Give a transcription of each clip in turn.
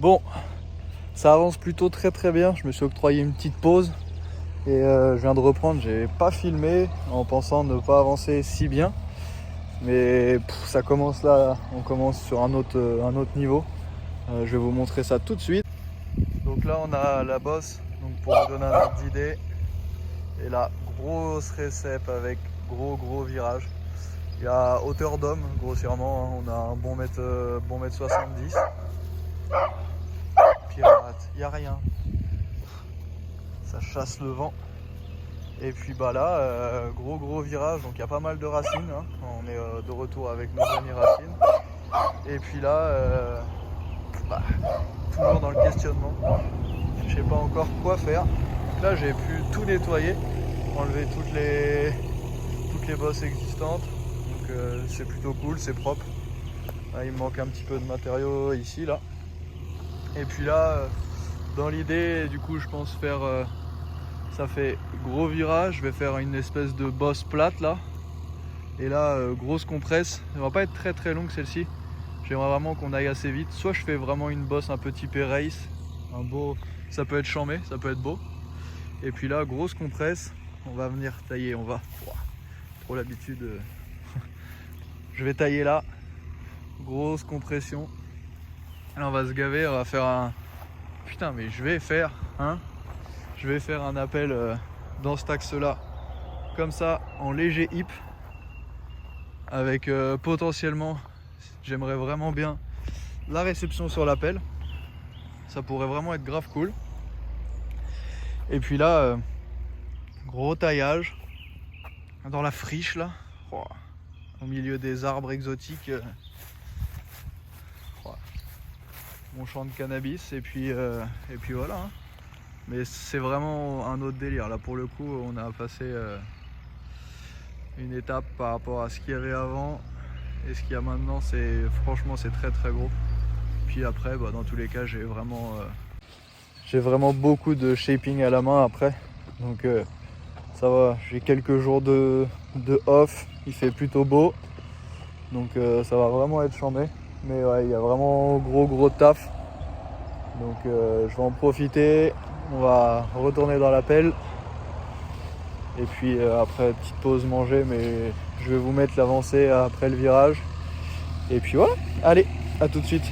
Bon, ça avance plutôt très bien. Je me suis octroyé une petite pause et je viens de reprendre. J'ai pas filmé en pensant ne pas avancer si bien. Mais ça commence là, on commence sur un autre niveau. Je vais vous montrer ça tout de suite. Donc là on a la bosse, donc pour vous donner un ordre d'idée. Et là, grosse récep avec gros virage. Il y a hauteur d'homme, grossièrement, hein. On a un bon mètre 70. Pirate, il n'y a rien. Ça chasse le vent. Et puis bah là, gros virage, donc il y a pas mal de racines, hein. On est de retour avec nos amis racines. Et puis là, toujours dans le questionnement. Je sais pas encore quoi faire. Donc là j'ai pu tout nettoyer, enlever toutes les bosses existantes. Donc c'est plutôt cool, c'est propre. Là, il me manque un petit peu de matériaux ici là. Et puis là, dans l'idée, du coup je pense faire... ça fait gros virage, je vais faire une espèce de bosse plate là. Et là, grosse compresse. Elle va pas être très longue celle-ci. J'aimerais vraiment qu'on aille assez vite. Soit je fais vraiment une bosse un peu typée race. Un beau... Ça peut être chambé, ça peut être beau. Et puis là, grosse compresse. On va venir tailler, on va... Trop l'habitude. Je vais tailler là. Grosse compression. Là on va se gaver, on va faire un... Putain mais je vais faire un appel dans cet axe là. Comme ça, en léger hip. Avec potentiellement, j'aimerais vraiment bien la réception sur l'appel. Ça pourrait vraiment être grave cool. Et puis là, gros taillage dans la friche là, au milieu des arbres exotiques. Mon champ de cannabis et puis voilà. Hein. Mais c'est vraiment un autre délire. Là pour le coup, on a passé une étape par rapport à ce qu'il y avait avant et ce qu'il y a maintenant. Franchement, c'est très gros. Puis après, dans tous les cas, j'ai vraiment beaucoup de shaping à la main après. Donc ça va, j'ai quelques jours de off, il fait plutôt beau. Donc ça va vraiment être chambé. Mais ouais, il y a vraiment gros taf. Donc je vais en profiter. On va retourner dans l'appel. Et puis après, petite pause manger, mais je vais vous mettre l'avancée après le virage. Et puis voilà, allez, à tout de suite.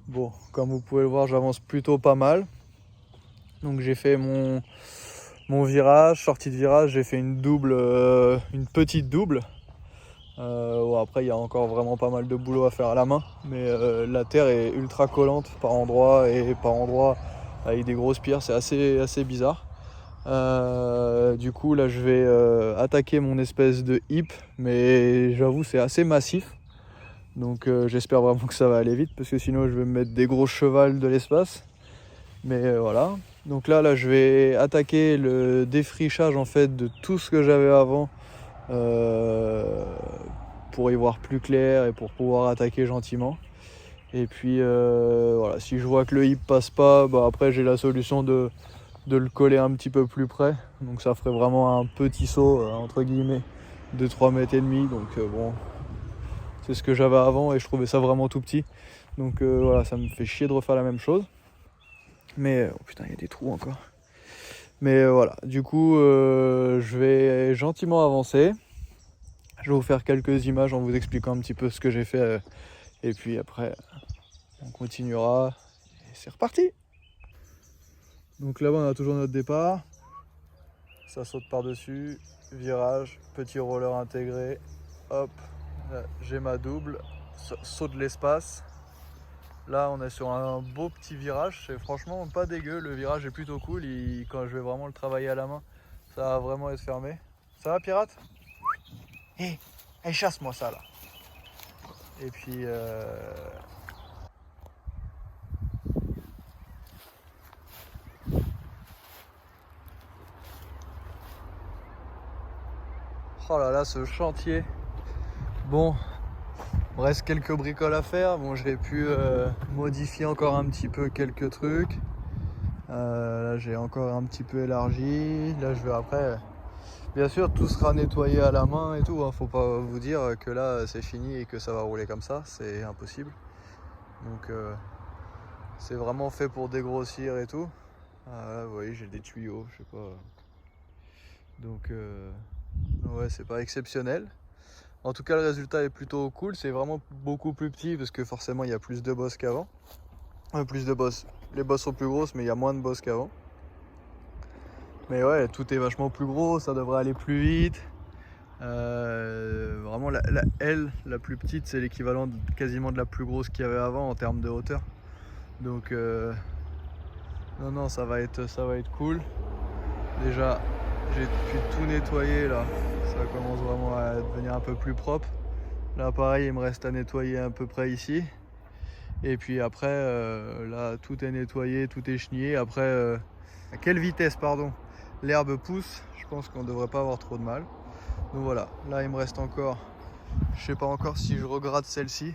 Bon, comme vous pouvez le voir, j'avance plutôt pas mal. Donc j'ai fait mon virage, sortie de virage, j'ai fait une petite double. Après il y a encore vraiment pas mal de boulot à faire à la main, mais la terre est ultra collante par endroits et par endroits avec des grosses pierres, c'est assez bizarre. Du coup là je vais attaquer mon espèce de hip, mais j'avoue c'est assez massif. Donc j'espère vraiment que ça va aller vite parce que sinon je vais me mettre des gros chevals de l'espace. Mais voilà. Donc là je vais attaquer le défrichage en fait de tout ce que j'avais avant pour y voir plus clair et pour pouvoir attaquer gentiment. Et puis voilà, si je vois que le hip passe pas, après j'ai la solution de le coller un petit peu plus près. Donc ça ferait vraiment un petit saut entre guillemets de 3 mètres et demi. Donc bon, c'est ce que j'avais avant et je trouvais ça vraiment tout petit. Donc voilà, ça me fait chier de refaire la même chose. Mais oh putain, il y a des trous encore. Mais voilà, du coup, je vais gentiment avancer. Je vais vous faire quelques images en vous expliquant un petit peu ce que j'ai fait. Et puis après, on continuera. Et c'est reparti. Donc là-bas, on a toujours notre départ. Ça saute par-dessus. Virage, petit roller intégré. Hop, là, j'ai ma double. Saut de l'espace. Là on est sur un beau petit virage, c'est franchement pas dégueu, le virage est plutôt cool, quand je vais vraiment le travailler à la main, ça va vraiment être fermé. Ça va pirate? Hé, chasse-moi ça là. Et puis oh là là, ce chantier, Bon, il me reste quelques bricoles à faire. Bon, j'ai pu modifier encore un petit peu quelques trucs. Là j'ai encore un petit peu élargi. Là je vais après. Bien sûr tout sera nettoyé à la main et tout. Hein. Faut pas vous dire que là c'est fini et que ça va rouler comme ça. C'est impossible. Donc c'est vraiment fait pour dégrossir et tout. Là vous voyez j'ai des tuyaux, je sais pas. Donc ouais c'est pas exceptionnel. En tout cas le résultat est plutôt cool. C'est vraiment beaucoup plus petit parce que forcément il y a plus de bosses qu'avant. Plus de bosses. Les bosses sont plus grosses mais il y a moins de bosses qu'avant. Mais ouais, tout est vachement plus gros, ça devrait aller plus vite. Vraiment la L, la plus petite, c'est l'équivalent quasiment de la plus grosse qu'il y avait avant en termes de hauteur. Donc non, ça va être cool. Déjà, j'ai pu tout nettoyer là. Ça commence vraiment à devenir un peu plus propre. Là pareil, il me reste à nettoyer à peu près ici. Et puis après, là tout est nettoyé, tout est chenillé. Après, à quelle vitesse, pardon, l'herbe pousse, je pense qu'on devrait pas avoir trop de mal. Donc voilà, là il me reste encore, je sais pas encore si je regrade celle-ci.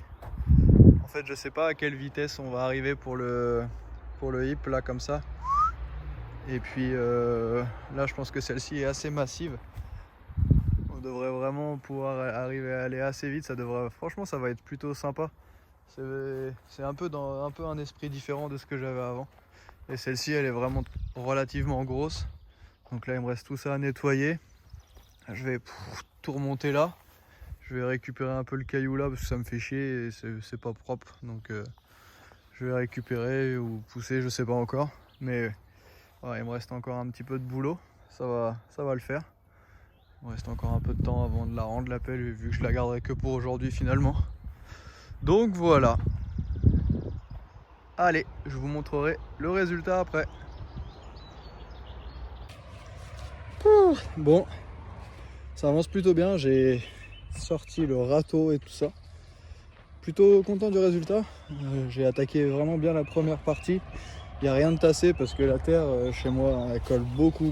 En fait je sais pas à quelle vitesse on va arriver pour le hip là comme ça. Et puis là je pense que celle-ci est assez massive. On devrait vraiment pouvoir arriver à aller assez vite. Ça devrait, franchement ça va être plutôt sympa. C'est un peu un esprit différent de ce que j'avais avant. Et celle-ci elle est vraiment relativement grosse. Donc là il me reste tout ça à nettoyer. Je vais tout remonter là. Je vais récupérer un peu le caillou là parce que ça me fait chier et c'est pas propre. Donc je vais récupérer ou pousser, je sais pas encore. Mais ouais, il me reste encore un petit peu de boulot. Ça va le faire. Il me reste encore un peu de temps avant de la rendre la pelle vu que je la garderai que pour aujourd'hui finalement. Donc voilà. Allez, je vous montrerai le résultat après. Bon, ça avance plutôt bien. J'ai sorti le râteau et tout ça. Plutôt content du résultat. J'ai attaqué vraiment bien la première partie. Il n'y a rien de tassé parce que la terre chez moi elle colle beaucoup.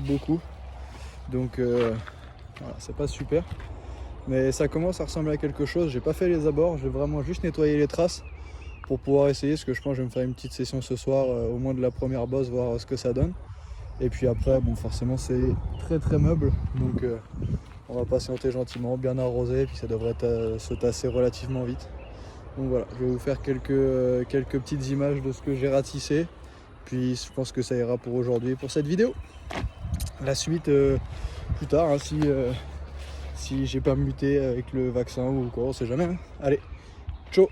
Donc voilà, c'est pas super. Mais ça commence à ressembler à quelque chose. J'ai pas fait les abords, j'ai vraiment juste nettoyé les traces pour pouvoir essayer. Parce que je pense que je vais me faire une petite session ce soir au moins de la première bosse, voir ce que ça donne. Et puis après, bon forcément c'est très meuble. Donc on va patienter gentiment, bien arroser, et puis ça devrait se tasser relativement vite. Donc voilà, je vais vous faire quelques petites images de ce que j'ai ratissé. Puis je pense que ça ira pour aujourd'hui, pour cette vidéo. La suite plus tard, hein, si j'ai pas muté avec le vaccin ou quoi, on sait jamais. Hein. Allez, ciao!